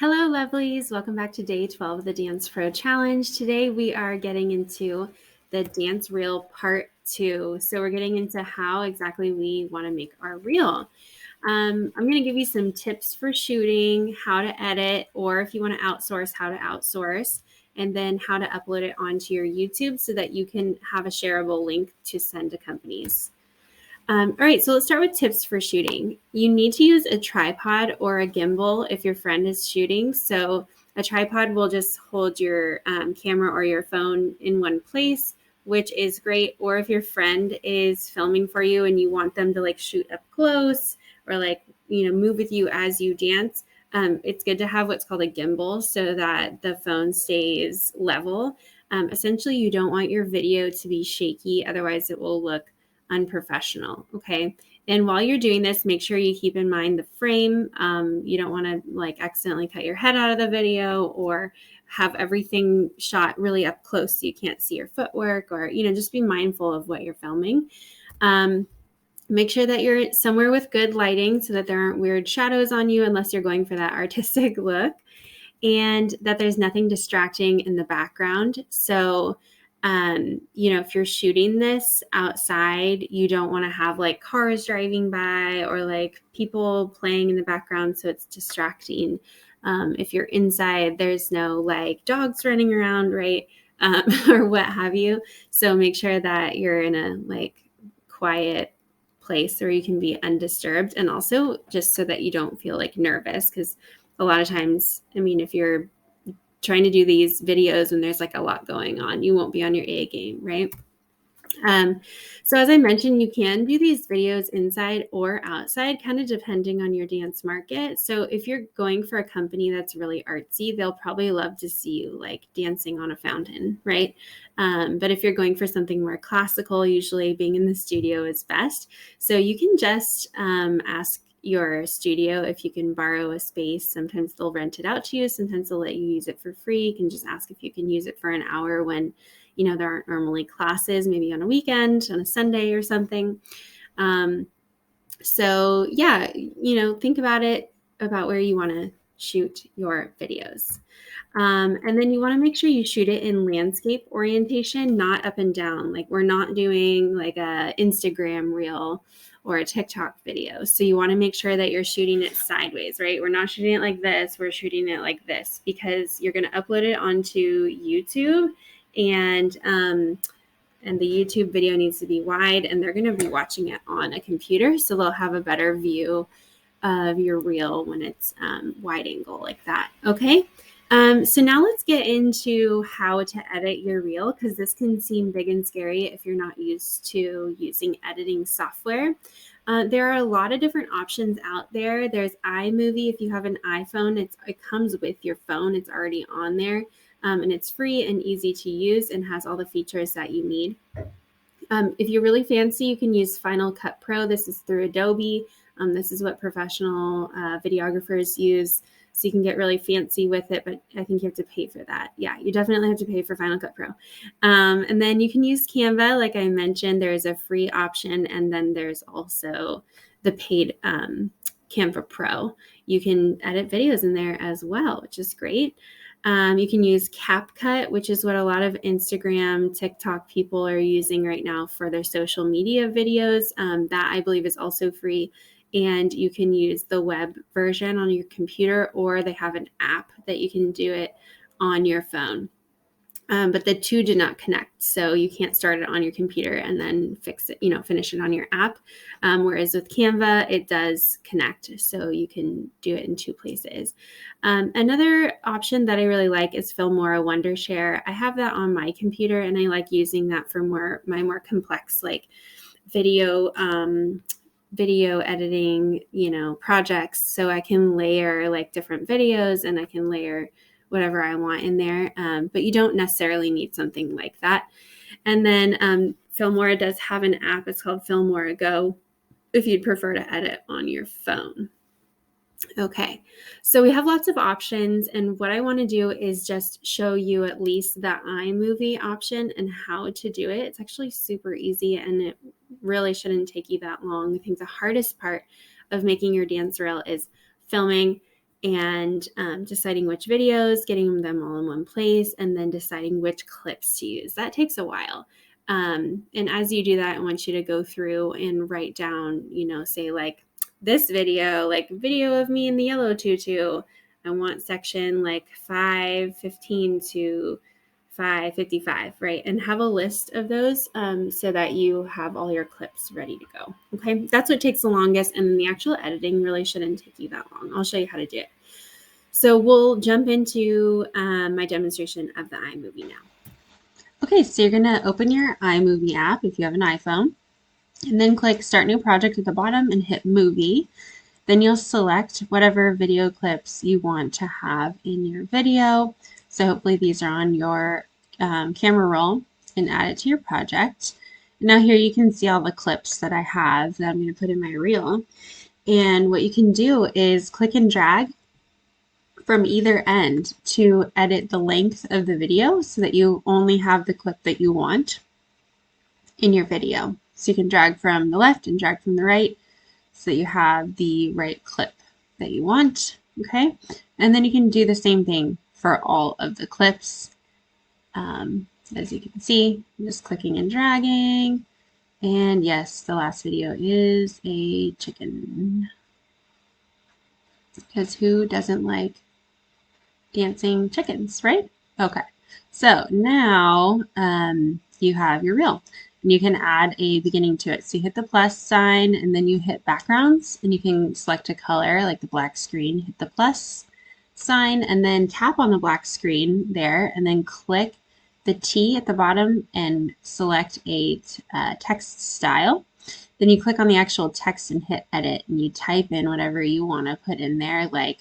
Hello, lovelies. Welcome back to day 12 of the DancePro Challenge. Today we are getting into the dance reel part 2. So we're getting into how exactly we want to make our reel. I'm going to give you some tips for shooting, how to edit, or if you want to outsource, how to outsource, and then how to upload it onto your YouTube so that you can have a shareable link to send to companies. All right, so let's start with tips for shooting. You need to use a tripod or a gimbal if your friend is shooting. So a tripod will just hold your camera or your phone in one place, which is great. Or if your friend is filming for you and you want them to like shoot up close or like, move with you as you dance, it's good to have what's called a gimbal so that the phone stays level. Essentially, you don't want your video to be shaky, otherwise it will look unprofessional. Okay. And while you're doing this, make sure you keep in mind the frame. You don't want to like accidentally cut your head out of the video or have everything shot really up close so you can't see your footwork, or, just be mindful of what you're filming. Make sure that you're somewhere with good lighting so that there aren't weird shadows on you unless you're going for that artistic look, and that there's nothing distracting in the background. So if you're shooting this outside, you don't want to have like cars driving by or like people playing in the background, so it's distracting. If you're inside, there's no like dogs running around, right? Or what have you. So make sure that you're in a like quiet place where you can be undisturbed, and also just so that you don't feel like nervous, because a lot of times, if you're trying to do these videos when there's like a lot going on, you won't be on your A game, right? So as I mentioned, you can do these videos inside or outside, kind of depending on your dance market. So if you're going for a company that's really artsy, they'll probably love to see you like dancing on a fountain, right? But if you're going for something more classical, usually being in the studio is best. So you can just ask your studio if you can borrow a space. Sometimes they'll rent it out to you. Sometimes they'll let you use it for free. You can just ask if you can use it for an hour when there aren't normally classes, maybe on a weekend, on a Sunday or something. So yeah, think about it, about where you want to shoot your videos. And then you want to make sure you shoot it in landscape orientation, not up and down. Like we're not doing like a Instagram reel or a TikTok video. So you want to make sure that you're shooting it sideways, right? We're not shooting it like this. We're shooting it like this because you're going to upload it onto YouTube, and the YouTube video needs to be wide, and they're going to be watching it on a computer. So they'll have a better view of your reel when it's wide angle like that. Okay. So now let's get into how to edit your reel, because this can seem big and scary if you're not used to using editing software. There are a lot of different options out there. There's iMovie. If you have an iPhone, it comes with your phone. It's already on there, and it's free and easy to use and has all the features that you need. If you're really fancy, you can use Final Cut Pro. This is through Adobe. This is what professional videographers use. So you can get really fancy with it, but I think you have to pay for that. Yeah, you definitely have to pay for Final Cut Pro. And then you can use Canva. Like I mentioned, there's a free option, and then there's also the paid Canva Pro. You can edit videos in there as well, which is great. You can use CapCut, which is what a lot of Instagram, TikTok people are using right now for their social media videos. That I believe is also free. And you can use the web version on your computer, or they have an app that you can do it on your phone. But the two do not connect. So you can't start it on your computer and then finish it on your app. Whereas with Canva, it does connect. So you can do it in two places. Another option that I really like is Filmora Wondershare. I have that on my computer, and I like using that for my more complex, like video editing, projects. So I can layer like different videos, and I can layer whatever I want in there. But you don't necessarily need something like that. And then Filmora does have an app. It's called Filmora Go, if you'd prefer to edit on your phone. Okay, so we have lots of options, and what I want to do is just show you at least the iMovie option and how to do it. It's actually super easy, and it really shouldn't take you that long. I think the hardest part of making your dance reel is filming and deciding which videos, getting them all in one place, and then deciding which clips to use. That takes a while. And as you do that, I want you to go through and write down, say like this video, like video of me in the yellow tutu. I want section like 515 to 555, right? And have a list of those so that you have all your clips ready to go. Okay, that's what takes the longest, and the actual editing really shouldn't take you that long. I'll show you how to do it. So we'll jump into my demonstration of the iMovie now. Okay, so you're gonna open your iMovie app if you have an iPhone, and then click Start New Project at the bottom and hit Movie. Then you'll select whatever video clips you want to have in your video. So hopefully these are on your camera roll, and add it to your project. Now here you can see all the clips that I have that I'm going to put in my reel. And what you can do is click and drag from either end to edit the length of the video so that you only have the clip that you want in your video. So you can drag from the left and drag from the right so that you have the right clip that you want, okay? And then you can do the same thing for all of the clips. As you can see, I'm just clicking and dragging. And yes, the last video is a chicken. Because who doesn't like dancing chickens, right? Okay, so now you have your reel. And you can add a beginning to it. So you hit the plus sign and then you hit backgrounds, and you can select a color like the black screen, hit the plus sign and then tap on the black screen there and then click the T at the bottom and select a text style. Then you click on the actual text and hit edit, and you type in whatever you want to put in there, like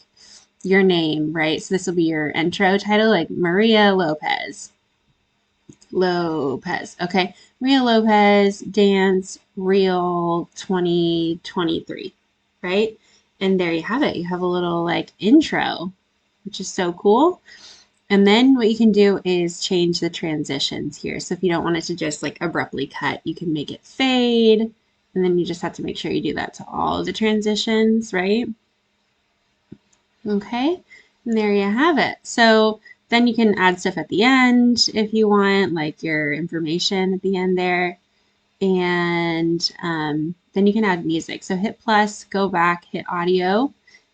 your name, right? So this will be your intro title, like Maria Lopez. Okay, Maria Lopez dance reel 2023, right? And there you have it. You have a little like intro, which is so cool. And then what you can do is change the transitions here. So if you don't want it to just like abruptly cut, you can make it fade. And then you just have to make sure you do that to all of the transitions, right? Okay, and there you have it. So then you can add stuff at the end if you want, like your information at the end there. And then you can add music. So hit plus, go back, hit audio,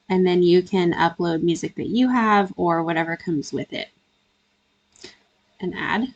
and then you can upload music that you have or whatever comes with it and add.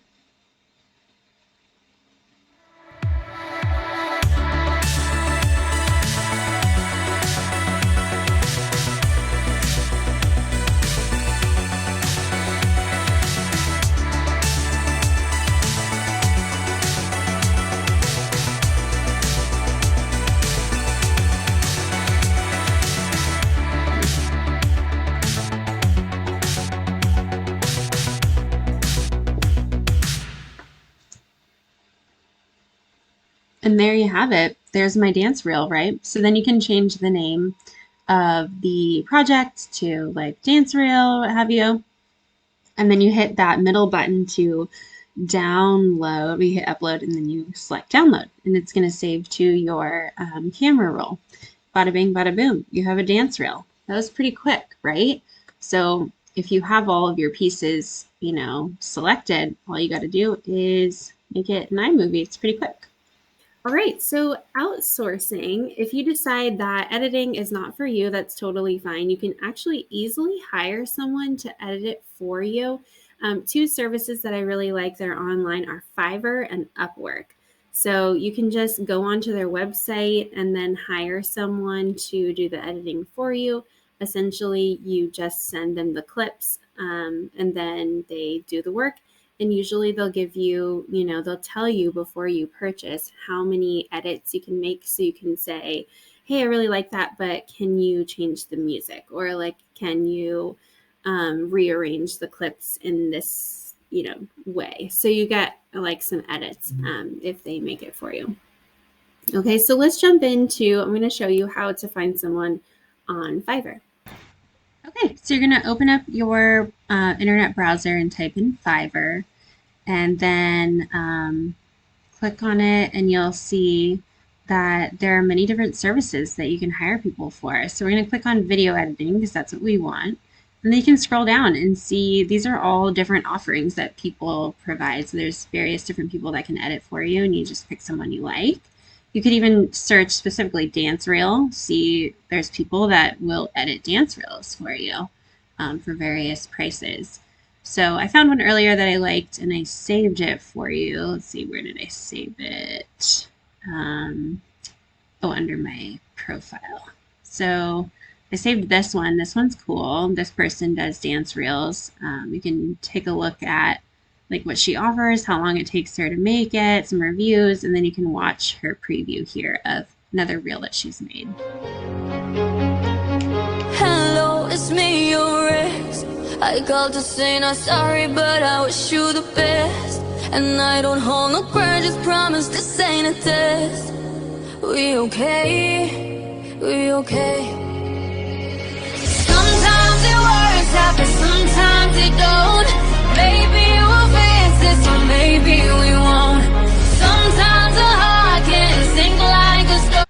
And there you have it. There's my dance reel, right? So then you can change the name of the project to like dance reel, what have you. And then you hit that middle button to download. We hit upload and then you select download, and it's going to save to your camera roll. Bada bing, bada boom. You have a dance reel. That was pretty quick, right? So if you have all of your pieces, selected, all you got to do is make it an iMovie. It's pretty quick. All right, so outsourcing, if you decide that editing is not for you, that's totally fine. You can actually easily hire someone to edit it for you. Two services that I really like that are online are Fiverr and Upwork. So you can just go onto their website and then hire someone to do the editing for you. Essentially, you just send them the clips and then they do the work. And usually they'll give you, they'll tell you before you purchase how many edits you can make. So you can say, hey, I really like that, but can you change the music? Or like, can you rearrange the clips in this, way? So you get like some edits if they make it for you. Okay, so let's jump into, I'm going to show you how to find someone on Fiverr. Okay, so you're going to open up your internet browser and type in Fiverr, and then click on it, and you'll see that there are many different services that you can hire people for. So we're going to click on video editing because that's what we want. And then you can scroll down and see these are all different offerings that people provide. So there's various different people that can edit for you, and you just pick someone you like. You could even search specifically dance reel, see there's people that will edit dance reels for you for various prices. So I found one earlier that I liked and I saved it for you. Let's see, where did I save it? Under my profile. So I saved this one. This one's cool. This person does dance reels. You can take a look at like what she offers, how long it takes her to make it, some reviews, and then you can watch her preview here of another reel that she's made. Hello, it's me, your ex. I called to say not sorry, but I wish you the best. And I don't hold no grudges, promise this ain't a test. We okay, we okay. Sometimes it works out, but sometimes it don't. Maybe we'll fix this, or maybe we won't. Sometimes a heart can sink like a stone.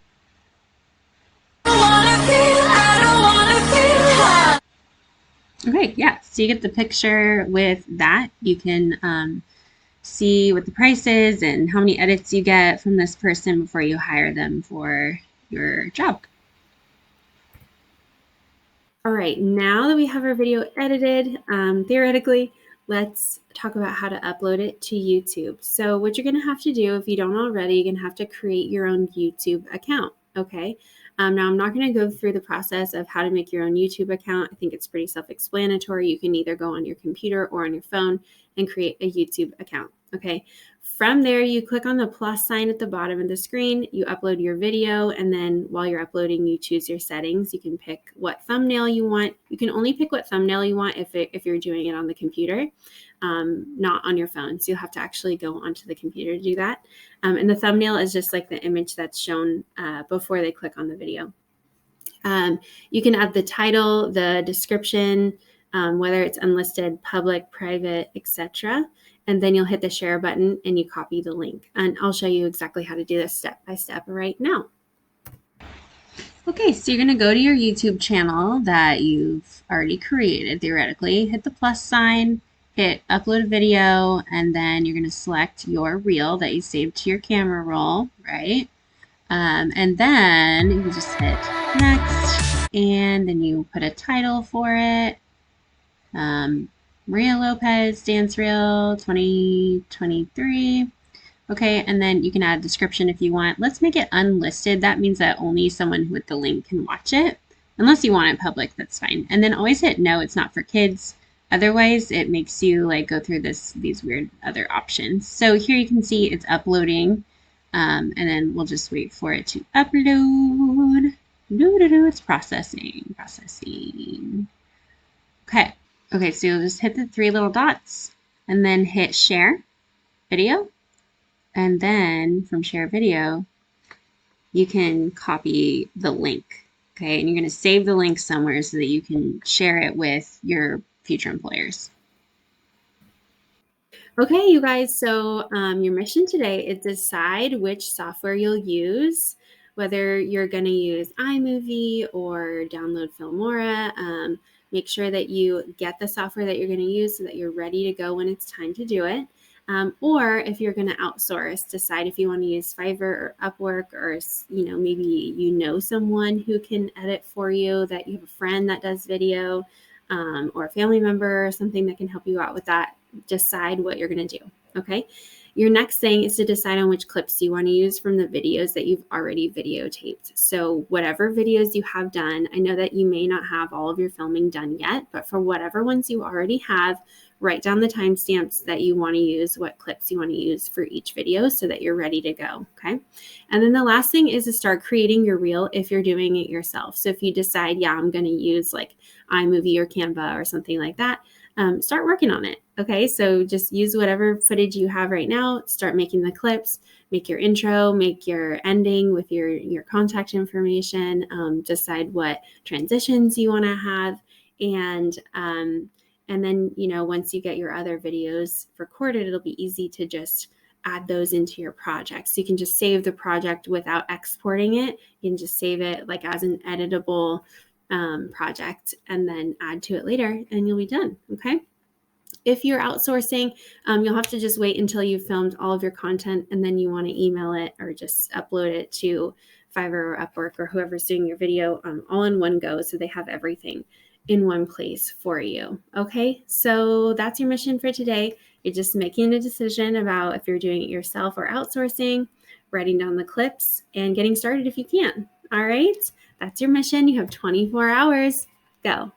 Okay, yeah, so you get the picture with that. You can see what the price is and how many edits you get from this person before you hire them for your job. All right, now that we have our video edited, theoretically, let's talk about how to upload it to YouTube. So what you're gonna have to do, if you don't already, you're gonna have to create your own YouTube account, okay? Now I'm not gonna go through the process of how to make your own YouTube account. I think it's pretty self-explanatory. You can either go on your computer or on your phone and create a YouTube account, okay? From there, you click on the plus sign at the bottom of the screen, you upload your video, and then while you're uploading, you choose your settings. You can pick what thumbnail you want. You can only pick what thumbnail you want if you're doing it on the computer, not on your phone. So you'll have to actually go onto the computer to do that. And the thumbnail is just like the image that's shown before they click on the video. You can add the title, the description, whether it's unlisted, public, private, etc. And then you'll hit the share button and you copy the link. And I'll show you exactly how to do this step by step right now. Okay, so you're going to go to your YouTube channel that you've already created, theoretically. Hit the plus sign, hit upload a video, and then you're going to select your reel that you saved to your camera roll, right? And then you just hit next, and then you put a title for it. Maria Lopez Dance Reel 2023. Okay, and then you can add a description if you want. Let's make it unlisted. That means that only someone with the link can watch it. Unless you want it public, that's fine. And then always hit no, it's not for kids. Otherwise, it makes you like go through these weird other options. So here you can see it's uploading. And then we'll just wait for it to upload. It's processing. Okay, so you'll just hit the three little dots and then hit share video. And then from share video, you can copy the link. Okay, and you're going to save the link somewhere so that you can share it with your future employers. Okay, you guys, so your mission today is decide which software you'll use, whether you're going to use iMovie or download Filmora. Make sure that you get the software that you're going to use so that you're ready to go when it's time to do it. Or if you're going to outsource, decide if you want to use Fiverr or Upwork, or maybe you know someone who can edit for you, that you have a friend that does video, or a family member or something that can help you out with that. Decide what you're going to do. Okay. Your next thing is to decide on which clips you want to use from the videos that you've already videotaped. So whatever videos you have done, I know that you may not have all of your filming done yet, but for whatever ones you already have, write down the timestamps that you want to use, what clips you want to use for each video so that you're ready to go. Okay. And then the last thing is to start creating your reel if you're doing it yourself. So if you decide, yeah, I'm going to use like iMovie or Canva or something like that, start working on it. Okay, so just use whatever footage you have right now, start making the clips, make your intro, make your ending with your contact information, decide what transitions you want to have, and then, once you get your other videos recorded, it'll be easy to just add those into your project. So you can just save the project without exporting it. You can just save it like as an editable project and then add to it later and you'll be done. Okay. If you're outsourcing, you'll have to just wait until you've filmed all of your content and then you want to email it or just upload it to Fiverr or Upwork or whoever's doing your video all in one go so they have everything in one place for you. Okay, so that's your mission for today. You're just making a decision about if you're doing it yourself or outsourcing, writing down the clips, and getting started if you can. All right, that's your mission. You have 24 hours. Go.